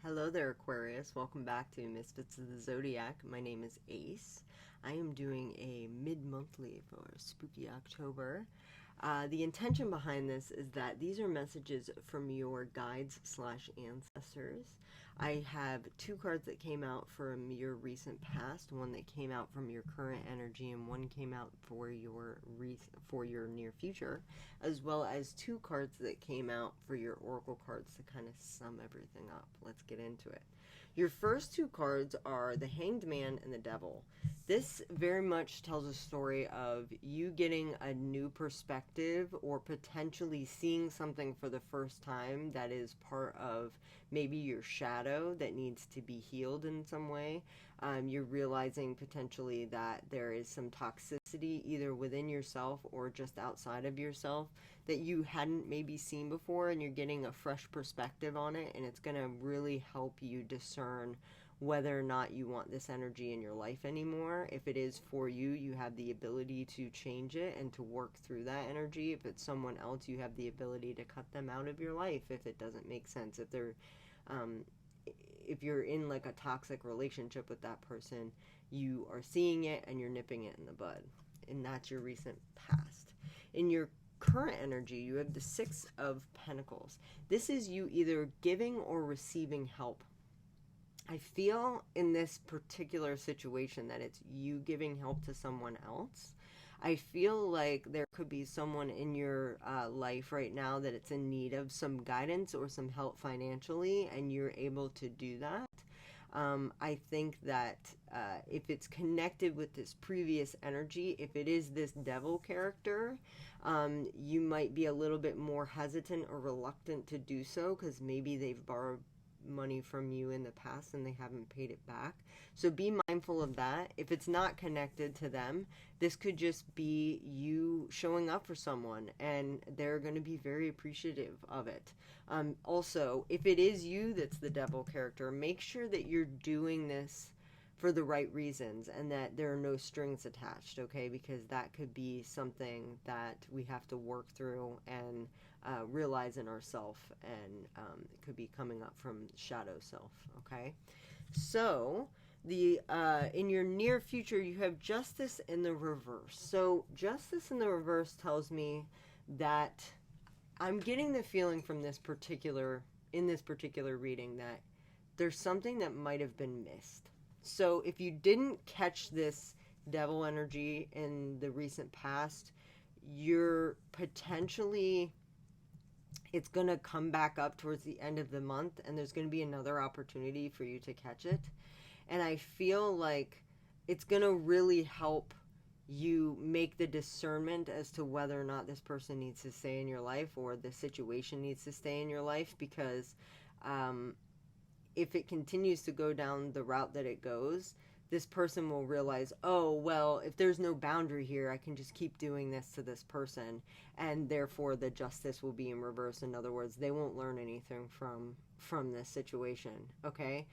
Hello there, Aquarius. Welcome back to Misfits of the Zodiac. My name is Ace. I am doing a mid-monthly for spooky October. The intention behind this is that these are messages from your guides slash ancestors. I have two cards that came out from your recent past, one that came out from your current energy, and one came out for your near future, as well as two cards that came out for your oracle cards to kind of sum everything up. Let's get into it. Your first two cards are the Hanged Man and the Devil. This very much tells a story of you getting a new perspective or potentially seeing something for the first time that is part of maybe your shadow that needs to be healed in some way. You're realizing potentially that there is some toxicity either within yourself or just outside of yourself that you hadn't maybe seen before, and you're getting a fresh perspective on it, and it's going to really help you discern whether or not you want this energy in your life anymore. If it is for you, you have the ability to change it and to work through that energy. If it's someone else, you have the ability to cut them out of your life if it doesn't make sense. If you're in like a toxic relationship with that person, you are seeing it and you're nipping it in the bud. And that's your recent past. In your current energy, you have the Six of Pentacles. This is you either giving or receiving help. I feel in this particular situation that it's you giving help to someone else. I feel like there could be someone in your life right now that it's in need of some guidance or some help financially, and you're able to do that. I think that if it's connected with this previous energy, if it is this devil character, you might be a little bit more hesitant or reluctant to do so because maybe they've borrowed money from you in the past and they haven't paid it back. So be mindful of that. If it's not connected to them, this could just be you showing up for someone and they're going to be very appreciative of it. Also, if it is you that's the devil character, make sure that you're doing this for the right reasons and that there are no strings attached, okay? Because that could be something that we have to work through and realize in ourselves, and it could be coming up from shadow self, okay? So in your near future, you have Justice in the reverse. So Justice in the reverse tells me that I'm getting the feeling from this particular reading that there's something that might have been missed. So if you didn't catch this devil energy in the recent past, you're potentially, it's going to come back up towards the end of the month, and there's going to be another opportunity for you to catch it. And I feel like it's going to really help you make the discernment as to whether or not this person needs to stay in your life or the situation needs to stay in your life, because if it continues to go down the route that it goes, this person will realize, oh, well, if there's no boundary here, I can just keep doing this to this person, and therefore the justice will be in reverse. In other words, they won't learn anything from this situation, okay?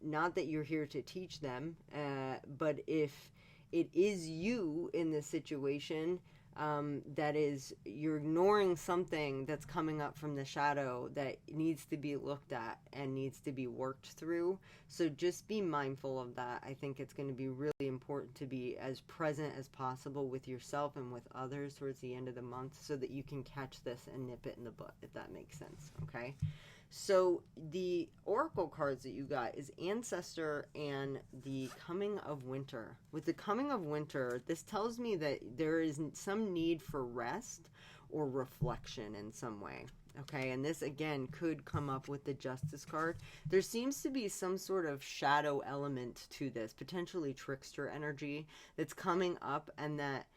Not that you're here to teach them, but if it is you in this situation, that is, you're ignoring something that's coming up from the shadow that needs to be looked at and needs to be worked through. So just be mindful of that. I think it's going to be really important to be as present as possible with yourself and with others towards the end of the month so that you can catch this and nip it in the bud, if that makes sense, okay? So the oracle cards that you got is Ancestor and the Coming of Winter. With the Coming of Winter, this tells me that there is some need for rest or reflection in some way. Okay, and this again could come up with the Justice card. There seems to be some sort of shadow element to this, potentially trickster energy that's coming up, and that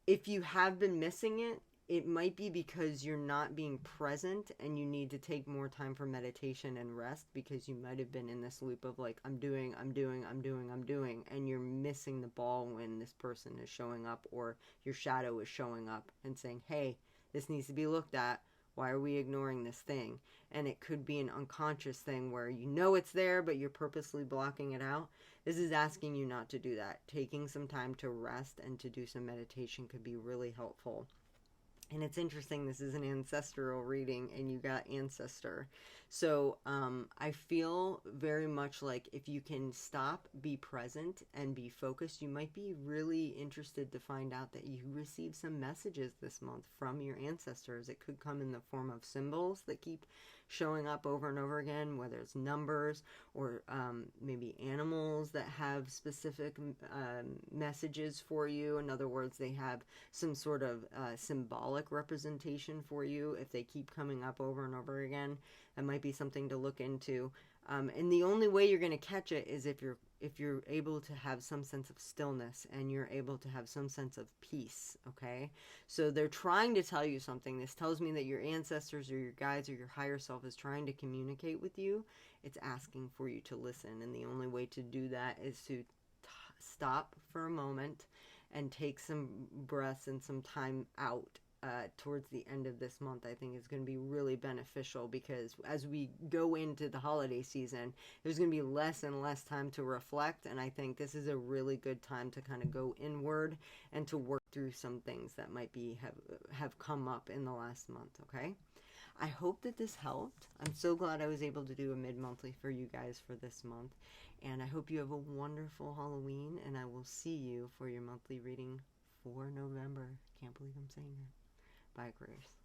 if you have been missing it, it might be because you're not being present and you need to take more time for meditation and rest, because you might have been in this loop of like, I'm doing, and you're missing the ball when this person is showing up or your shadow is showing up and saying, hey, this needs to be looked at. Why are we ignoring this thing? And it could be an unconscious thing where you know it's there, but you're purposely blocking it out. This is asking you not to do that. Taking some time to rest and to do some meditation could be really helpful. And it's interesting, this is an ancestral reading, and you got ancestor. So I feel very much like if you can stop, be present, and be focused, you might be really interested to find out that you receive some messages this month from your ancestors. It could come in the form of symbols that keep showing up over and over again, whether it's numbers or maybe animals that have specific messages for you. In other words, they have some sort of symbolic representation for you if they keep coming up over and over again. That might be something to look into. And the only way you're going to catch it is if you're able to have some sense of stillness and you're able to have some sense of peace, okay? So they're trying to tell you something. This tells me that your ancestors or your guides or your higher self is trying to communicate with you. It's asking for you to listen, and the only way to do that is to stop for a moment and take some breaths and some time out towards the end of this month. I think is going to be really beneficial, because as we go into the holiday season, there's going to be less and less time to reflect, and I think this is a really good time to kind of go inward and to work through some things that might be have come up in the last month, okay? I hope that this helped. I'm so glad I was able to do a mid-monthly for you guys for this month, and I hope you have a wonderful Halloween, and I will see you for your monthly reading for November. Can't believe I'm saying that. Bye, Aquarius.